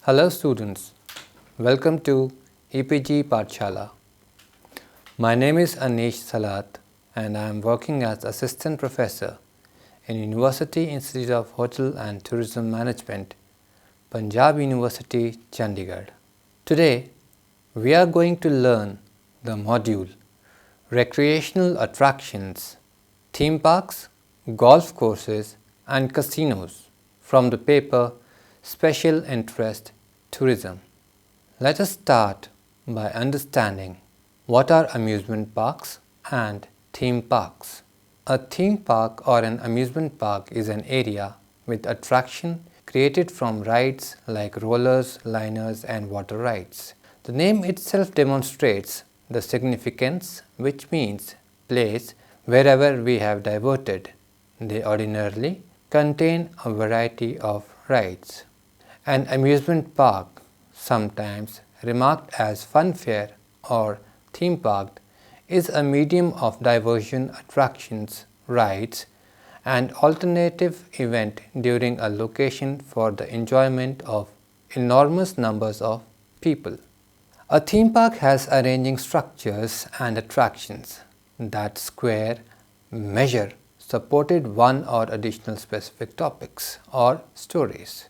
Hello students, welcome to EPG Pathshala. My name is Anish Salat and I am working as Assistant Professor in University Institute of Hotel and Tourism Management, Punjab University, Chandigarh. Today, we are going to learn the module Recreational Attractions, Theme Parks, Golf Courses and Casinos from the paper Special Interest Tourism. Let us start by understanding what are amusement parks and theme parks. A theme park or an amusement park is an area with attraction created from rides like rollers, liners and water rides. The name itself demonstrates the significance, which means place wherever we have diverted. They ordinarily contain a variety of rides. An amusement park, sometimes remarked as fun fair or theme park, is a medium of diversion, attractions, rides, and alternative event during a location for the enjoyment of enormous numbers of people. A theme park has arranging structures and attractions that square, measure, supported one or additional specific topics or stories.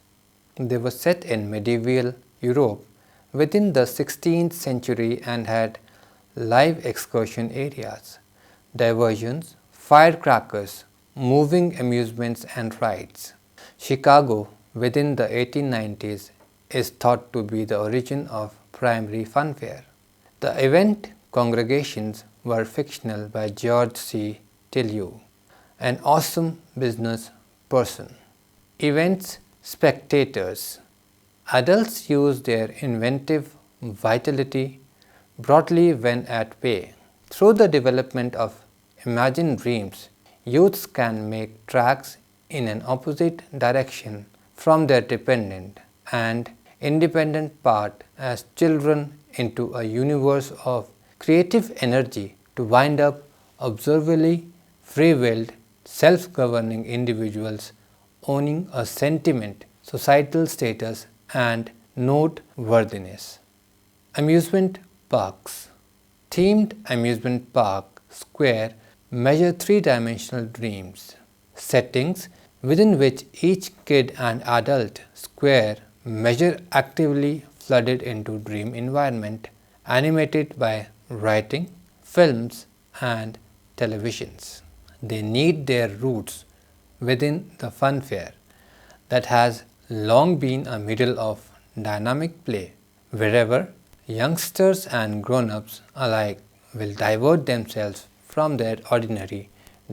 They were set in medieval Europe within the 16th century and had live excursion areas, diversions, firecrackers, moving amusements and rides. Chicago within the 1890s is thought to be the origin of primary funfair. The event congregations were fictional by George C. Tilliou, an awesome business person. Events spectators. Adults use their inventive vitality broadly when at play. Through the development of imagined dreams, youths can make tracks in an opposite direction from their dependent and independent part as children into a universe of creative energy to wind up observably free-willed, self-governing individuals owning a sentiment, societal status and noteworthiness. Amusement parks. Themed amusement park square measure three-dimensional dreams, settings within which each kid and adult square measure actively flooded into dream environment animated by writing, films and televisions. They need their roots within the funfair that has long been a middle of dynamic play, wherever youngsters and grown-ups alike will divert themselves from their ordinary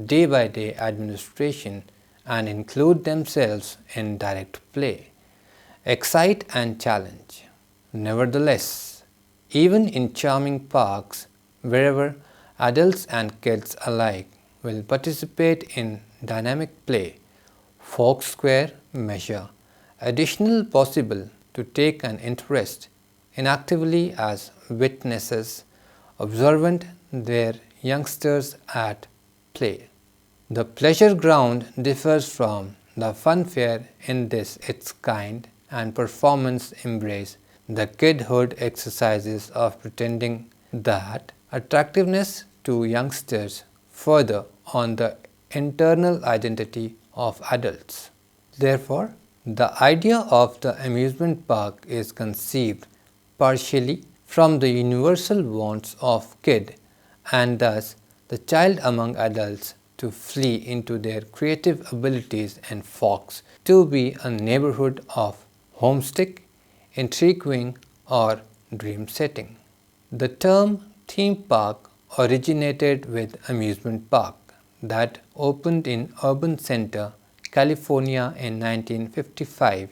day-by-day administration and include themselves in direct play, excite and challenge. Nevertheless, even in charming parks, wherever adults and kids alike will participate in dynamic play, folk square measure additional possible to take an interest in actively as witnesses observant their youngsters at play. The pleasure ground differs from the funfair in this its kind and performance embrace the kidhood exercises of pretending that attractiveness to youngsters further on the internal identity of adults. Therefore, the idea of the amusement park is conceived partially from the universal wants of kid and thus the child among adults to flee into their creative abilities and folks to be a neighborhood of homestick, intriguing or dream setting. The term theme park originated with amusement park that opened in urban center California in 1955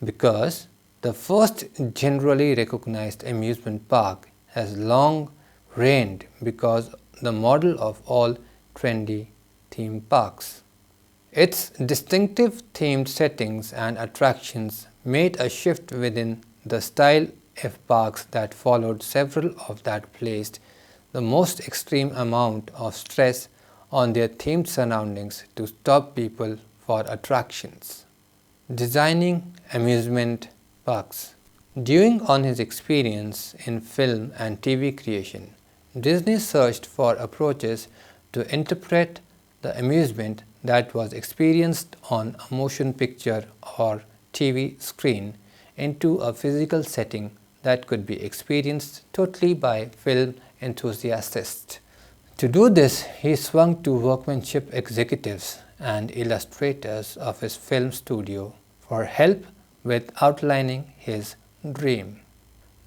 because the first generally recognized amusement park has long reigned because the model of all trendy theme parks. Its distinctive themed settings and attractions made a shift within the style of parks that followed. Several of that placed the most extreme amount of stress on their themed surroundings to stop people for attractions. Designing amusement parks. Drawing on his experience in film and TV creation, Disney searched for approaches to interpret the amusement that was experienced on a motion picture or TV screen into a physical setting that could be experienced totally by film enthusiasts. To do this, he swung to workmanship executives and illustrators of his film studio for help with outlining his dream.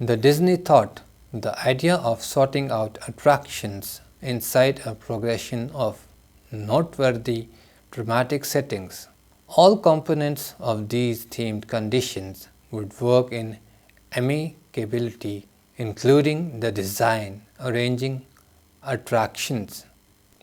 The Disney thought the idea of sorting out attractions inside a progression of noteworthy dramatic settings. All components of these themed conditions would work in amicability, including the design, arranging attractions,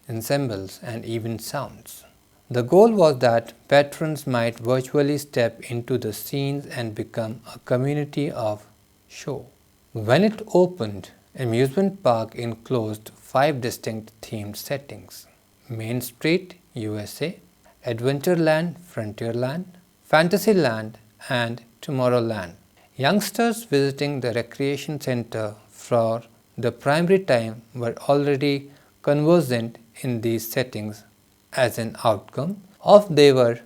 ensembles, and even sounds. The goal was that patrons might virtually step into the scenes and become a community of show. When it opened, amusement park enclosed 5 distinct themed settings: Main Street, USA, Adventureland, Frontierland, Fantasyland, and Tomorrowland. Youngsters visiting the recreation center for the primary time were already conversant in these settings. As an outcome of they were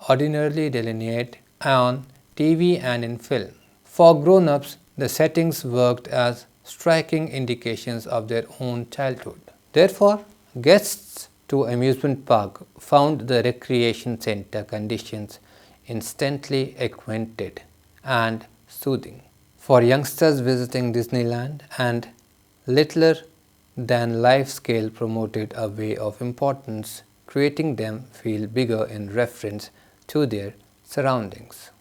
ordinarily delineated on TV and in film. For grown-ups, the settings worked as striking indications of their own childhood. Therefore, guests to amusement park found the recreation center conditions instantly acquainted and soothing. For youngsters visiting Disneyland and littler than life scale promoted a way of importance, creating them feel bigger in reference to their surroundings.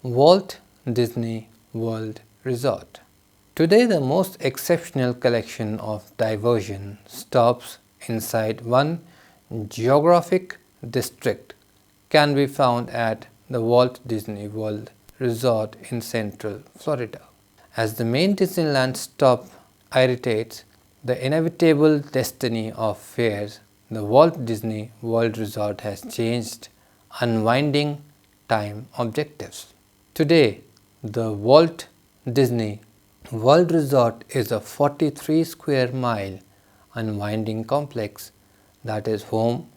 Walt Disney World Resort. Today, the most exceptional collection of diversion stops inside one geographic district can be found at the Walt Disney World Resort in Central Florida. As the main Disneyland stop irritates the inevitable destiny of fares, the Walt Disney World Resort has changed unwinding time objectives. Today, the Walt Disney World Resort is a 43 square mile unwinding complex that is home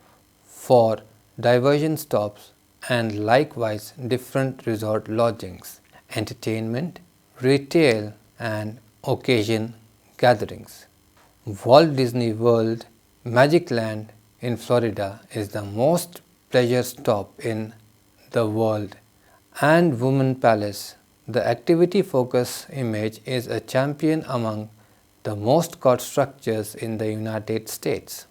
for diversion stops and likewise different resort lodgings, entertainment, retail, and occasion gatherings. Walt Disney World Magic Land in Florida is the most pleasure stop in the world, and Woman Palace, the activity focus image, is a champion among the most caught structures in the United States.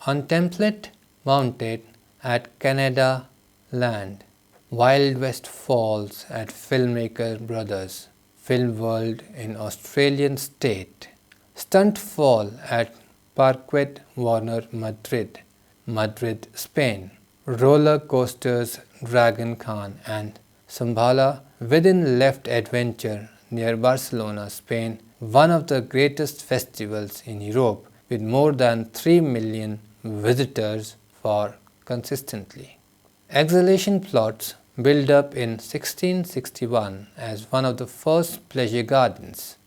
On template mounted at Canada Land, Wild West Falls at Filmmaker Brothers Film World in Australian State, Stunt Fall at Parquet Warner Madrid, Madrid, Spain, Roller Coasters Dragon Khan and Shambhala within Left Adventure near Barcelona, Spain, one of the greatest festivals in Europe with more than 3 million visitors for consistently. Exhalation Plots, built up in 1661 as one of the first pleasure gardens.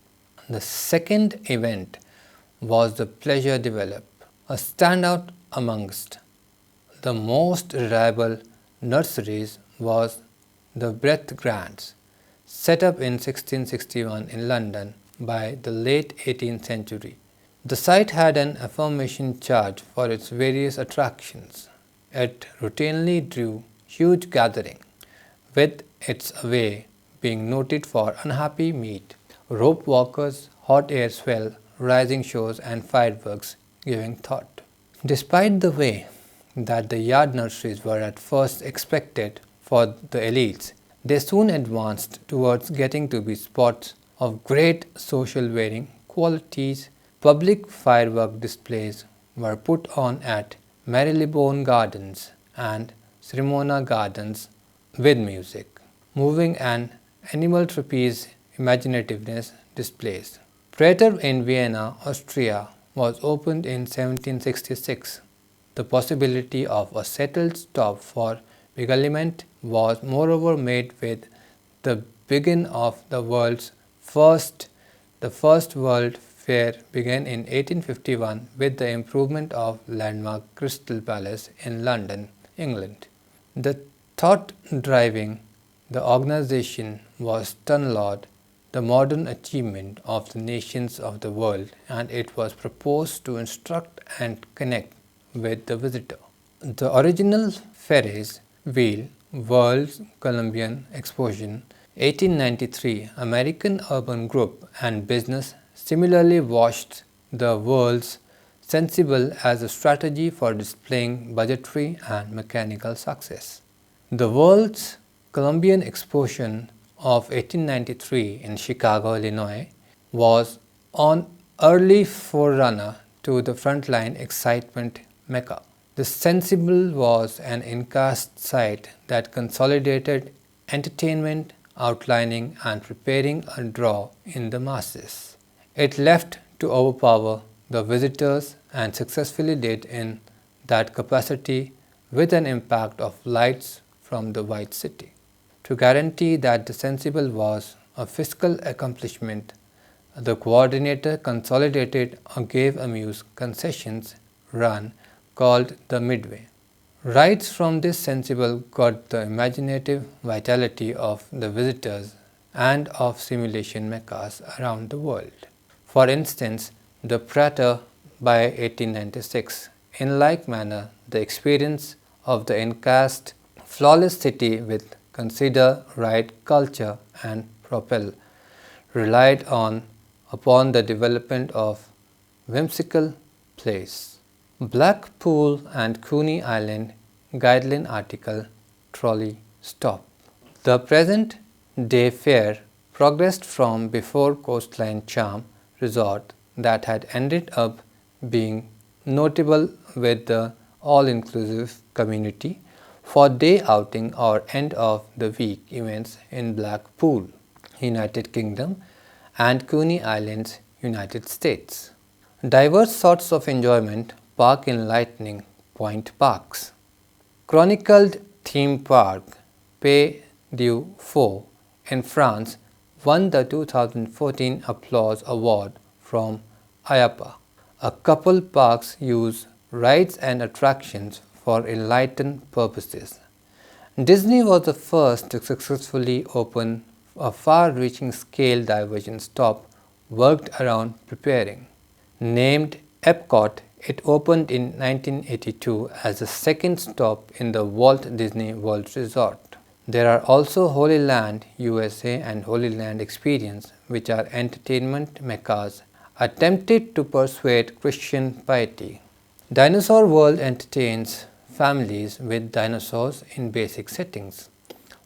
The second event was the Pleasure Develop, a standout amongst the most reliable nurseries was the Breath Grants, set up in 1661 in London by the late 18th century. The site had an affirmation charge for its various attractions. It routinely drew huge gatherings, with its away being noted for unhappy meat, rope walkers, hot air swell, rising shows and fireworks giving thought. Despite the way that the yard nurseries were at first expected for the elites, they soon advanced towards getting to be spots of great social wearing qualities. Public firework displays were put on at Marylebone Gardens and Cremona Gardens with music, moving and animal trapeze imaginativeness displays. Prater in Vienna, Austria was opened in 1766. The possibility of a settled stop for beguilement was moreover made with the begin of the first World Fair began in 1851 with the improvement of landmark Crystal Palace in London, England. The thought driving the organization was Tunlord, the modern achievement of the nations of the world, and it was proposed to instruct and connect with the visitor. The original Ferris wheel World Columbian Exposition 1893 American Urban Group and Business similarly watched the world's sensible as a strategy for displaying budgetary and mechanical success. The World's Columbian Exposition of 1893 in Chicago, Illinois was an early forerunner to the Frontline Excitement Mecca. The Sensible was an in-cast site that consolidated entertainment, outlining and preparing a draw in the masses. It left to overpower the visitors and successfully did in that capacity with an impact of lights from the White City. To guarantee that the Sensible was a fiscal accomplishment, the coordinator consolidated a gave amuse concessions run called the Midway. Rides from this Sensible got the imaginative vitality of the visitors and of simulation meccas around the world. For instance, the Prater by 1896. In like manner, the experience of the encast flawless city with consider, ride, culture and propel relied upon the development of whimsical plays. Blackpool and Coney Island Guideline article Trolley Stop. The present day fair progressed from before coastline charm resort that had ended up being notable with the all-inclusive community for day outing or end of the week events in Blackpool, United Kingdom and Coney Islands, United States. Diverse sorts of enjoyment park in Lightning Point Parks. Chronicled theme park Pays du Fou in France won the 2014 Applause Award from IAAPA. A couple parks use rides and attractions for enlightened purposes. Disney was the first to successfully open a far-reaching scale diversion stop worked around preparing. Named Epcot, it opened in 1982 as the second stop in the Walt Disney World Resort. There are also Holy Land USA and Holy Land Experience, which are entertainment meccas attempted to persuade Christian piety. Dinosaur World entertains families with dinosaurs in basic settings,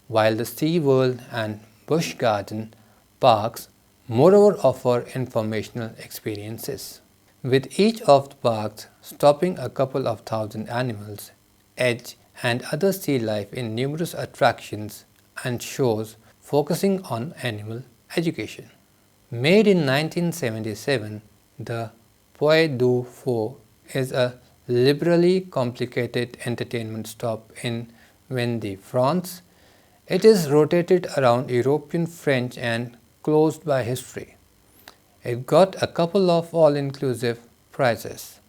while the SeaWorld and Busch Garden parks moreover offer informational experiences, with each of the parks stopping a couple of thousand animals, edge and other sea life in numerous attractions and shows focusing on animal education. Made in 1977, the Pays du Fou is a liberally complicated entertainment stop in Vendée, France. It is rotated around European French and closed by history. It got a couple of all-inclusive prizes.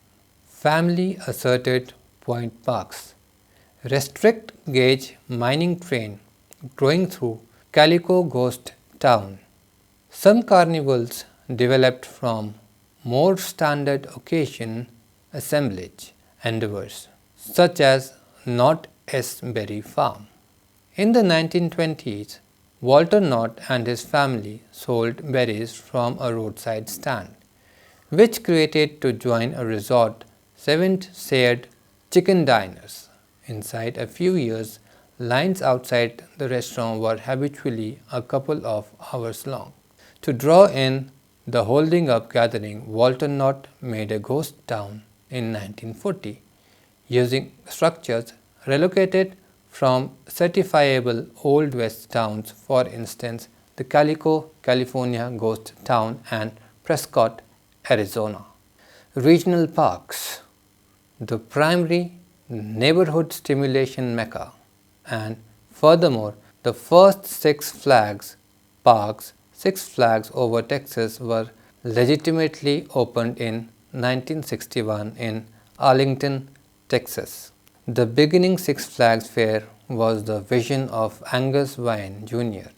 Family asserted point parks. Restrict gauge mining train going through Calico Ghost Town. Some carnivals developed from more standard occasion assemblage endeavors, such as Knott S. Berry Farm. In the 1920s, Walter Knott and his family sold berries from a roadside stand, which created to join a resort 7-shared chicken diners. Inside a few years, lines outside the restaurant were habitually a couple of hours long. To draw in the holding up gathering, Walter Knott made a ghost town in 1940, using structures relocated from certifiable Old West towns, for instance, the Calico, California Ghost Town and Prescott, Arizona. Regional parks, the primary neighborhood stimulation mecca, and furthermore, the first Six Flags parks, Six Flags Over Texas, were legitimately opened in 1961 in Arlington, Texas. The beginning Six Flags Fair was the vision of Angus Wynne Jr.,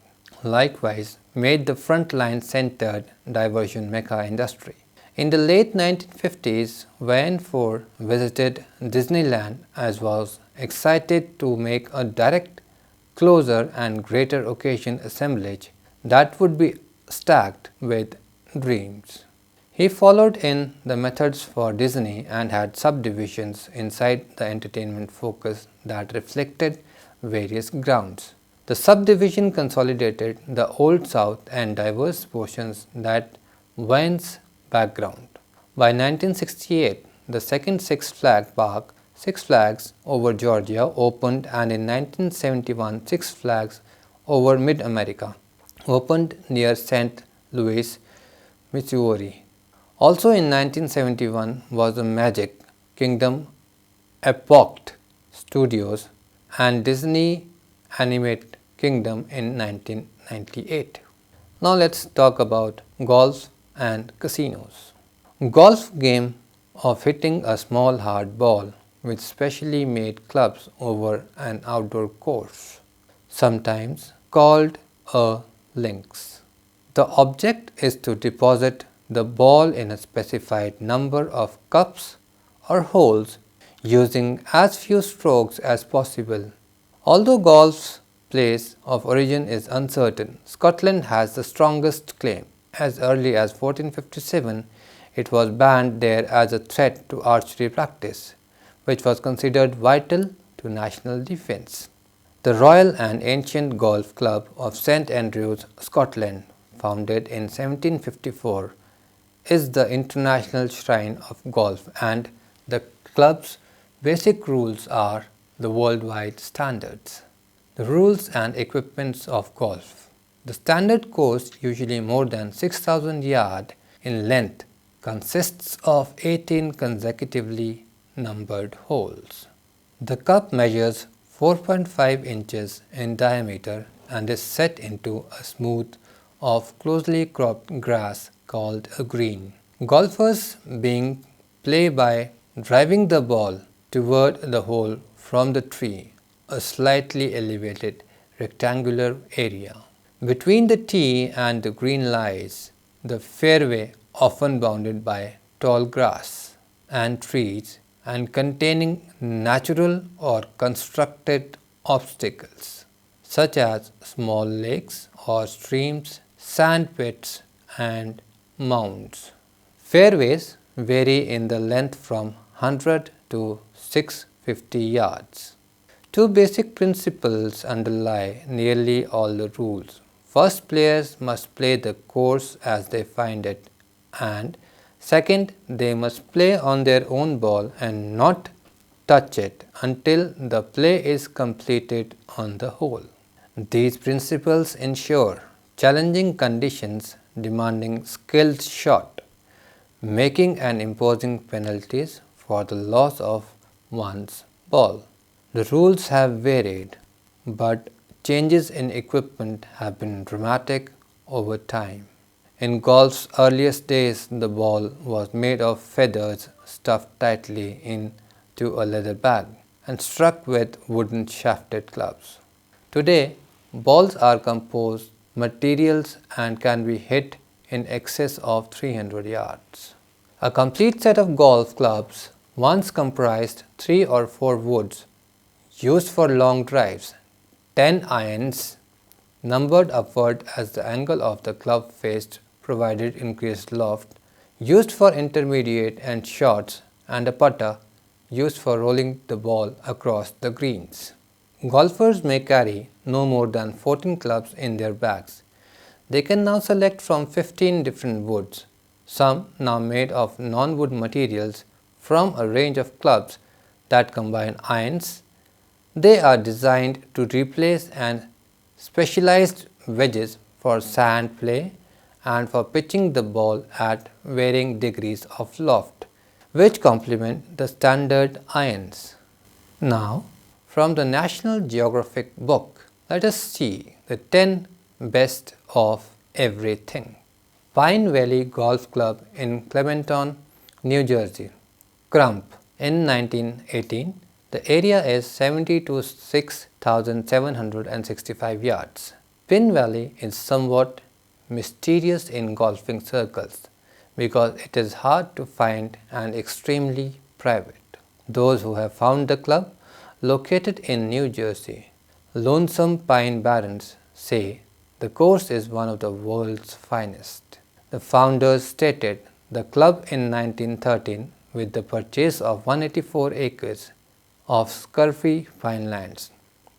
likewise made the frontline-centered diversion mecca industry. In the late 1950s, Wayne Ford visited Disneyland as was excited to make a direct, closer and greater occasion assemblage that would be stacked with dreams. He followed in the methods for Disney and had subdivisions inside the entertainment focus that reflected various grounds. The subdivision consolidated the Old South and diverse portions that Wayne's background. By 1968, the second Six Flags park, Six Flags Over Georgia, opened, and in 1971 Six Flags Over Mid-America opened near St. Louis, Missouri. Also in 1971 was the Magic Kingdom Epoch Studios and Disney Animate Kingdom in 1998. Now let's talk about golf and casinos. Golf game of hitting a small hard ball with specially made clubs over an outdoor course, sometimes called a links. The object is to deposit the ball in a specified number of cups or holes using as few strokes as possible. Although golf's place of origin is uncertain, Scotland has the strongest claim. As early as 1457, it was banned there as a threat to archery practice, which was considered vital to national defence. The Royal and Ancient Golf Club of St Andrews, Scotland, founded in 1754, is the international shrine of golf, and the club's basic rules are the worldwide standards. The rules and equipments of golf. The standard course, usually more than 6,000 yards in length, consists of 18 consecutively numbered holes. The cup measures 4.5 inches in diameter and is set into a smooth of closely cropped grass called a green. Golfers being play by driving the ball toward the hole from the tree, a slightly elevated rectangular area. Between the tee and the green lies the fairway, often bounded by tall grass and trees and containing natural or constructed obstacles such as small lakes or streams, sand pits and mounds. Fairways vary in the length from 100 to 650 yards. Two basic principles underlie nearly all the rules. First, players must play the course as they find it, and second, they must play on their own ball and not touch it until the play is completed on the hole. These principles ensure challenging conditions demanding skilled shot, making and imposing penalties for the loss of one's ball. The rules have varied, but changes in equipment have been dramatic over time. In golf's earliest days, the ball was made of feathers stuffed tightly into a leather bag and struck with wooden shafted clubs. Today, balls are composed materials and can be hit in excess of 300 yards. A complete set of golf clubs once comprised 3 or 4 woods used for long drives, 10 irons numbered upward as the angle of the club face provided increased loft, used for intermediate and shots, and a putter used for rolling the ball across the greens. Golfers may carry no more than 14 clubs in their bags. They can now select from 15 different woods, some now made of non-wood materials, from a range of clubs that combine irons. They are designed to replace and specialized wedges for sand play and for pitching the ball at varying degrees of loft, which complement the standard irons. Now, from the National Geographic book, let us see the 10 best of everything. Pine Valley Golf Club in Clementon, New Jersey. Crump. In 1918, the area is 76,765 yards. Pin Valley is somewhat mysterious in golfing circles because it is hard to find and extremely private. Those who have found the club, located in New Jersey, Lonesome Pine Barrens, say the course is one of the world's finest. The founders stated the club in 1913 with the purchase of 184 acres of scurvy pine lands.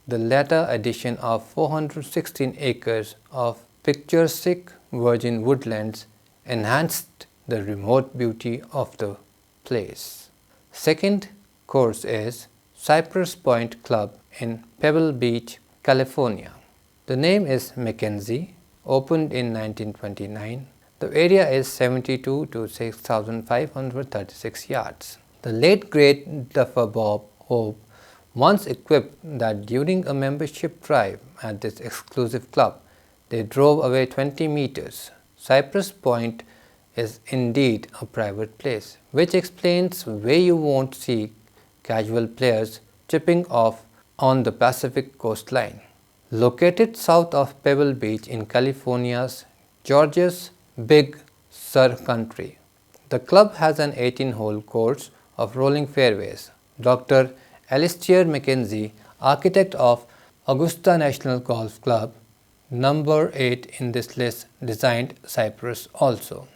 The latter addition of 416 acres of picturesque virgin woodlands enhanced the remote beauty of the place. Second course is Cypress Point Club in Pebble Beach, California. The name is Mackenzie, opened in 1929. The area is 72 to 6,536 yards. The late great Duffer Bob Hope once equipped that during a membership drive at this exclusive club, they drove away 20 meters. Cypress Point is indeed a private place, which explains why you won't see casual players chipping off on the Pacific coastline. Located south of Pebble Beach in California's George's Big Sur country, the club has an 18-hole course of rolling fairways. Dr. Alistair Mackenzie, architect of Augusta National Golf Club, number 8 in this list, designed Cypress also.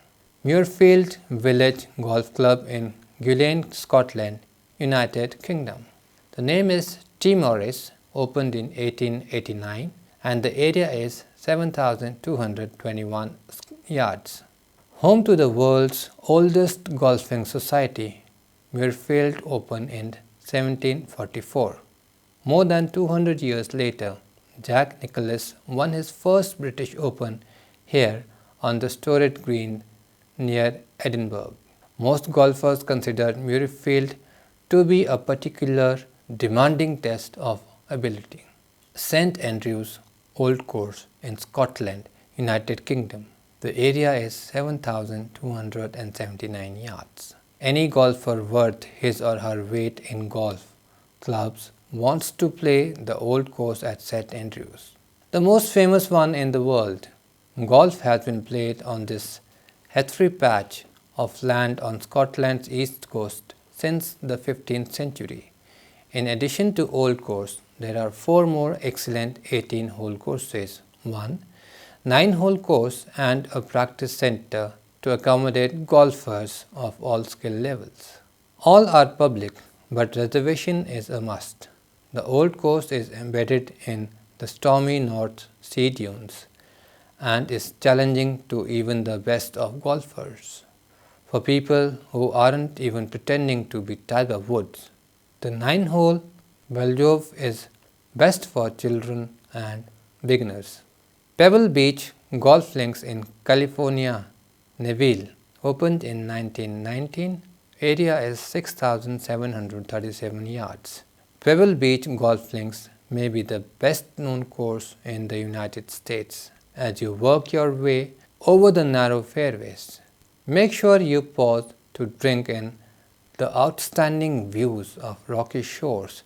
Muirfield Village Golf Club in Guillain, Scotland, United Kingdom. The name is T. Morris, opened in 1889, and the area is 7,221 yards. Home to the world's oldest golfing society, Muirfield opened in 1744. More than 200 years later, Jack Nicklaus won his first British Open here on the Storey Green near Edinburgh. Most golfers consider Muirfield to be a particular demanding test of ability. St Andrews Old Course in Scotland, United Kingdom. The area is 7,279 yards. Any golfer worth his or her weight in golf clubs wants to play the old course at St Andrews. The most famous one in the world. Golf has been played on this heathery patch of land on Scotland's east coast since the 15th century. In addition to Old Course, there are 4 more excellent 18-hole courses, 1 9-hole course and a practice center to accommodate golfers of all skill levels. All are public, but reservation is a must. The Old Course is embedded in the stormy North Sea dunes and is challenging to even the best of golfers. For people who aren't even pretending to be Tiger Woods, the 9-hole Beljove is best for children and beginners. Pebble Beach Golf Links in California, Neville, opened in 1919. Area is 6,737 yards. Pebble Beach Golf Links may be the best known course in the United States as you work your way over the narrow fairways. Make sure you pause to drink in the outstanding views of rocky shores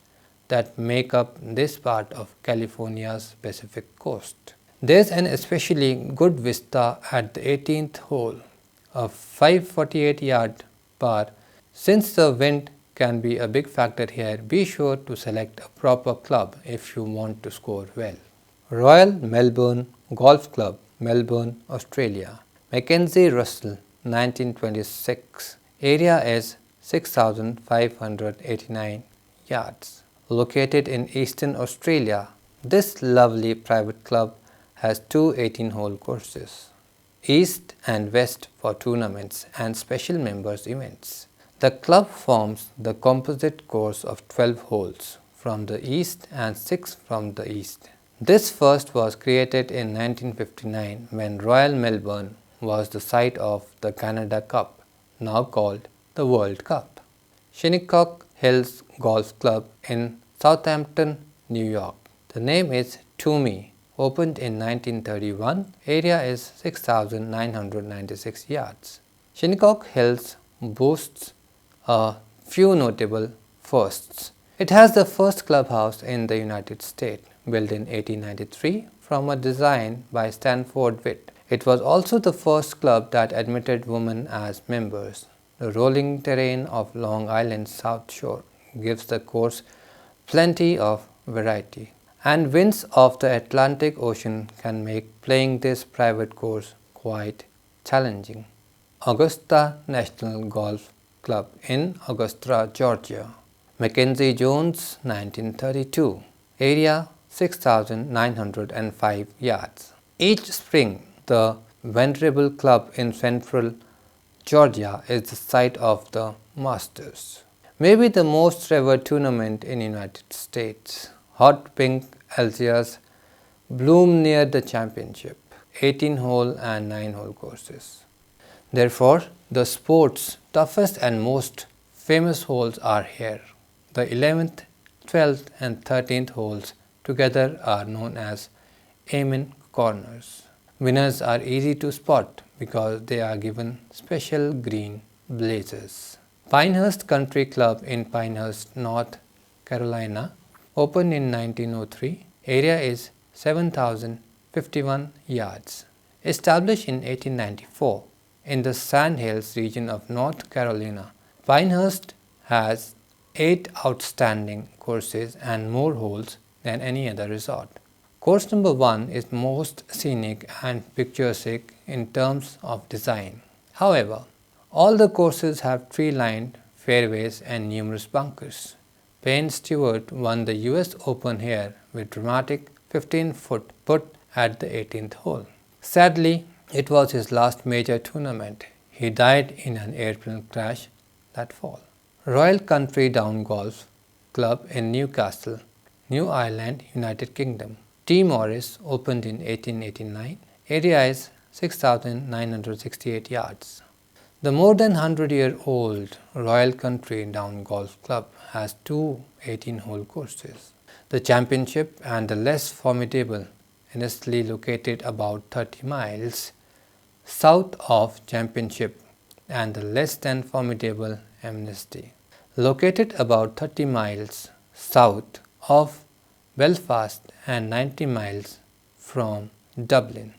that make up this part of California's Pacific coast. There's an especially good vista at the 18th hole, a 548-yard par. Since the wind can be a big factor here, be sure to select a proper club if you want to score well. Royal Melbourne Golf Club, Melbourne, Australia. Mackenzie Russell, 1926. Area is 6,589 yards. Located in Eastern Australia, this lovely private club has 2 18-hole courses, East and West for tournaments and special members events. The club forms the composite course of 12 holes from the east and 6 from the east. This first was created in 1959 when Royal Melbourne was the site of the Canada Cup, now called the World Cup. Shinnecock Hills Golf Club in Southampton, New York. The name is Toomey, opened in 1931. Area is 6,996 yards. Shinnecock Hills boasts a few notable firsts. It has the first clubhouse in the United States, built in 1893 from a design by Stanford Witt. It was also the first club that admitted women as members. The rolling terrain of Long Island's South Shore gives the course plenty of variety, and winds of the Atlantic Ocean can make playing this private course quite challenging. Augusta National Golf Club in Augusta, Georgia. Mackenzie Jones, 1932. Area 6,905 yards. Each spring, the Venerable Club in central Georgia is the site of the Masters, maybe the most revered tournament in the United States. Hot pink azaleas bloom near the championship, 18-hole and 9-hole courses. Therefore, the sport's toughest and most famous holes are here. The 11th, 12th and 13th holes together are known as Amen Corners. Winners are easy to spot because they are given special green blazers. Pinehurst Country Club in Pinehurst, North Carolina, opened in 1903. Area is 7,051 yards. Established in 1894 in the Sandhills region of North Carolina, Pinehurst has 8 outstanding courses and more holes than any other resort. Course number 1 is most scenic and picturesque in terms of design. However, all the courses have tree-lined fairways and numerous bunkers. Payne Stewart won the US Open here with dramatic 15-foot putt at the 18th hole. Sadly, it was his last major tournament. He died in an airplane crash that fall. Royal Country Down Golf Club in Newcastle, New Ireland, United Kingdom. T. Morris opened in 1889. Area is 6,968 yards. The more than 100-year-old Royal Country Down Golf Club has 2 18-hole courses. The championship and the less formidable, initially located about 30 miles south of Championship, and the less than formidable Amnesty, located about 30 miles south of Belfast and 90 miles from Dublin.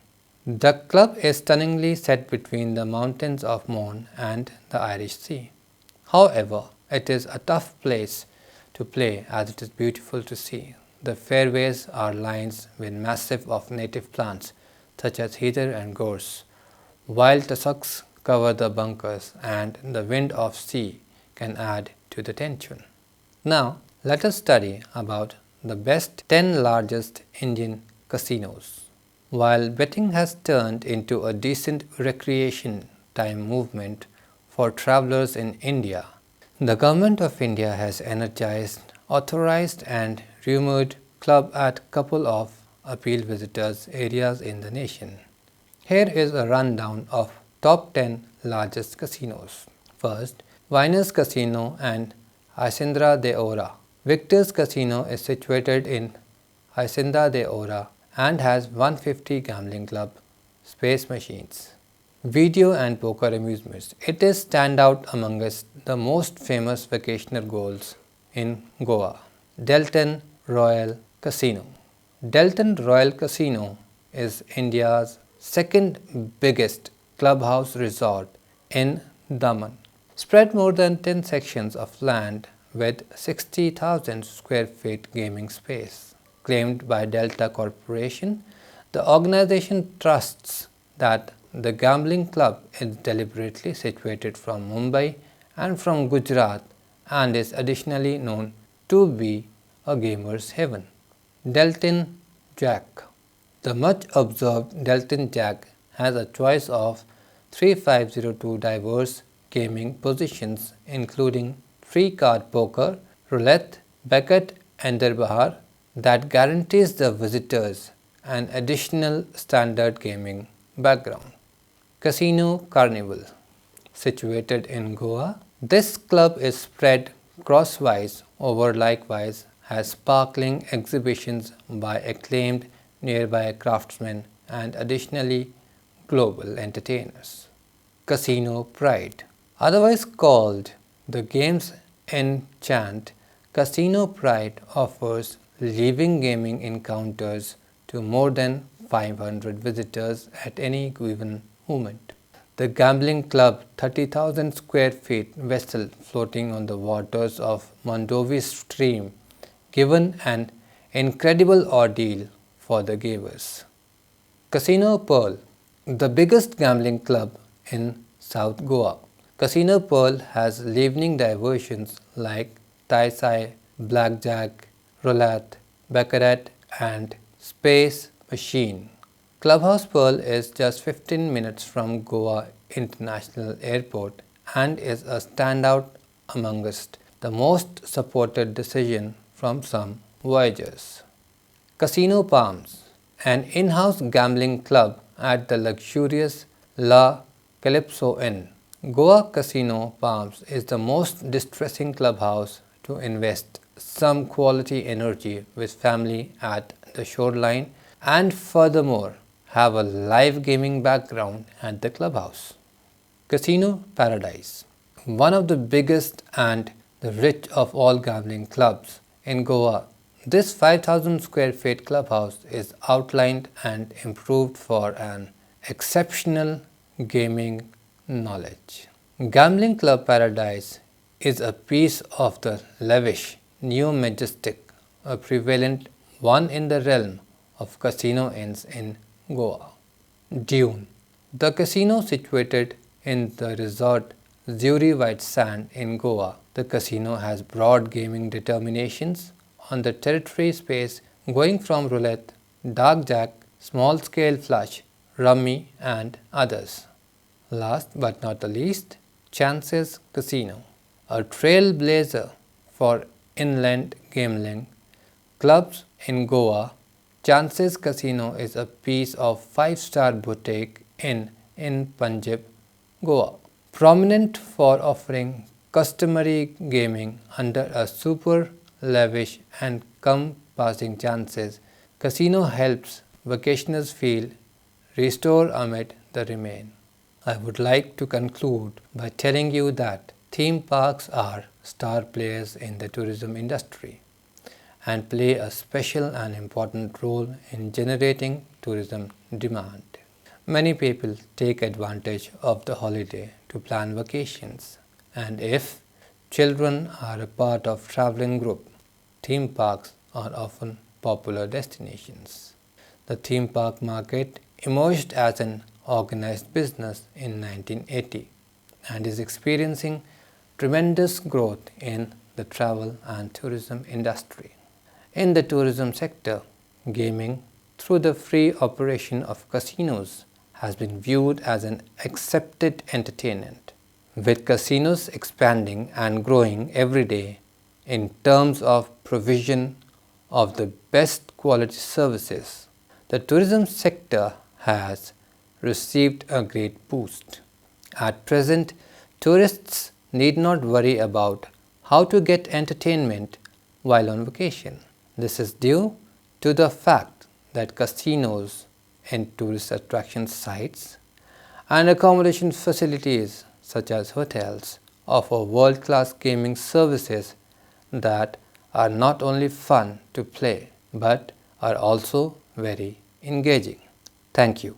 The club is stunningly set between the mountains of Mourne and the Irish Sea. However, it is a tough place to play as it is beautiful to see. The fairways are lined with massive of native plants such as heather and gorse, while tussocks cover the bunkers and the wind of sea can add to the tension. Now, let us study about the best 10 largest Indian casinos. While betting has turned into a decent recreation time movement for travelers in India, the Government of India has energized, authorized and rumored club at couple of appeal visitors areas in the nation. Here is a rundown of top 10 largest casinos. First, Viners Casino and Hacienda de Ora. Victor's Casino is situated in Hacienda de Ora and has 150 gambling club space machines, video and poker amusements. It is standout amongst the most famous vacationer goals in Goa. Delton Royal Casino. Delton Royal Casino is India's second biggest clubhouse resort in Daman. Spread more than 10 sections of land with 60,000 square feet gaming space. Claimed by Delta Corporation, the organization trusts that the gambling club is deliberately situated from Mumbai and from Gujarat and is additionally known to be a gamer's heaven. Delton Jack. The much observed Delton Jack has a choice of 3502 diverse gaming positions including free card poker, roulette, Beckett and Bahar that guarantees the visitors an additional standard gaming background. Casino Carnival. Situated in Goa, this club is spread crosswise over likewise has sparkling exhibitions by acclaimed nearby craftsmen, and additionally global entertainers. Casino Pride. Otherwise called the game's enchant, Casino Pride offers living gaming encounters to more than 500 visitors at any given moment. The gambling club, 30,000 square feet vessel floating on the waters of Mondovi Stream, given an incredible ordeal for the givers. Casino Pearl, the biggest gambling club in South Goa. Casino Pearl has evening diversions like Taisai, Blackjack, Roulette, Baccarat and Space Machine. Clubhouse Pearl is just 15 minutes from Goa International Airport and is a standout amongst the most supported decision from some voyagers. Casino Palms, an in-house gambling club at the luxurious La Calypso Inn. Goa Casino Palms is the most distressing clubhouse to invest some quality energy with family at the shoreline and furthermore have a live gaming background at the clubhouse. Casino Paradise, one of the biggest and the rich of all gambling clubs in Goa. This 5,000 square feet clubhouse is outlined and improved for an exceptional gaming knowledge. Gambling Club Paradise is a piece of the lavish Neo Majestic, a prevalent one in the realm of casino inns in Goa. Dune, the casino situated in the resort Zuri White Sand in Goa. The casino has broad gaming determinations on the territory space going from roulette, dark jack, small scale flush, rummy and others. Last but not the least, Chances Casino, a trailblazer for inland gambling clubs in Goa. Chances Casino is a piece of five-star boutique inn in Panjib, Goa, prominent for offering customary gaming under a super lavish and compassing Chances. Casino helps vacationers feel restored amid the remain. I would like to conclude by telling you that theme parks are star players in the tourism industry and play a special and important role in generating tourism demand. Many people take advantage of the holiday to plan vacations, and if children are a part of traveling group, theme parks are often popular destinations. The theme park market emerged as an organized business in 1980 and is experiencing tremendous growth in the travel and tourism industry. In the tourism sector, gaming through the free operation of casinos has been viewed as an accepted entertainment, with casinos expanding and growing every day in terms of provision of the best quality services. The tourism sector has received a great boost. At present, tourists need not worry about how to get entertainment while on vacation. This is due to the fact that casinos and tourist attraction sites and accommodation facilities such as hotels offer world-class gaming services that are not only fun to play but are also very engaging. Thank you.